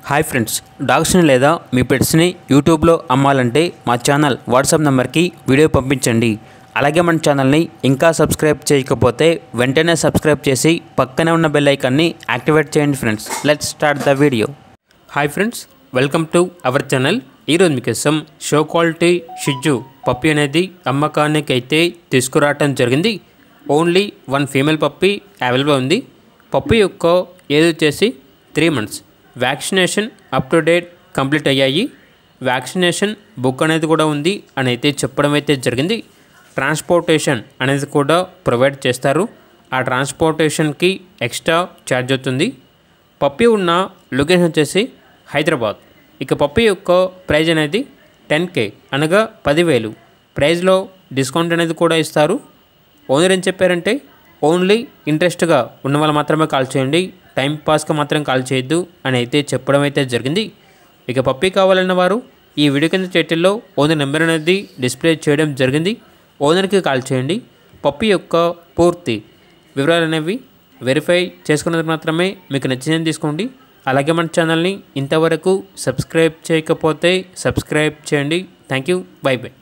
Hi friends, డాగ్స్ని లేదా మీ పెట్స్ని యూట్యూబ్లో అమ్మాలంటే మా ఛానల్ వాట్సాప్ నెంబర్కి వీడియో పంపించండి. అలాగే మన ఛానల్ని ఇంకా సబ్స్క్రైబ్ చేయకపోతే వెంటనే సబ్స్క్రైబ్ చేసి పక్కనే ఉన్న బెల్ ఐకాన్ని యాక్టివేట్ చేయండి friends. Let's start the video. Hi friends, welcome to our channel. ఈరోజు మీకోసం షో క్వాలిటీ షిట్జు పప్పి అనేది అమ్మకానికి అయితే తీసుకురావటం జరిగింది. ఓన్లీ 1 ఫీమేల్ పప్పి అవైలబుల్ ఉంది. పప్పి యొక్క ఏజ్ వచ్చేసి 3 months. Vaccination up to date complete అయ్యాయి. వ్యాక్సినేషన్ బుక్ అనేది కూడా ఉంది అని అయితే చెప్పడం అయితే జరిగింది. ట్రాన్స్పోర్టేషన్ అనేది కూడా ప్రొవైడ్ చేస్తారు. ఆ ట్రాన్స్పోర్టేషన్కి ఎక్స్ట్రా ఛార్జ్ అవుతుంది. పప్పి ఉన్న లొకేషన్ వచ్చేసి హైదరాబాద్. ఇక పప్పి యొక్క ప్రైజ్ అనేది 10K అనగా 10,000. ప్రైజ్లో డిస్కౌంట్ అనేది కూడా ఇస్తారు. ఓనర్ ఏం చెప్పారంటే ఓన్లీ ఇంట్రెస్ట్గా ఉన్న వాళ్ళు మాత్రమే కాల్ చేయండి, టైం పాస్గా మాత్రం కాల్ చేయొద్దు అని అయితే చెప్పడం అయితే జరిగింది. ఇక పప్పి కావాలన్న వారు ఈ వీడియో కింద టైటిల్లో ఓనర్ నెంబర్ అనేది డిస్ప్లే చేయడం జరిగింది. ఓనర్కి కాల్ చేయండి. పప్పి యొక్క పూర్తి వివరాలు అనేవి వెరిఫై చేసుకున్నది మాత్రమే మీకు నచ్చిందని తీసుకోండి. అలాగే మన ఛానల్ని ఇంతవరకు సబ్స్క్రైబ్ చేయకపోతే సబ్స్క్రైబ్ చేయండి. Thank you. By by.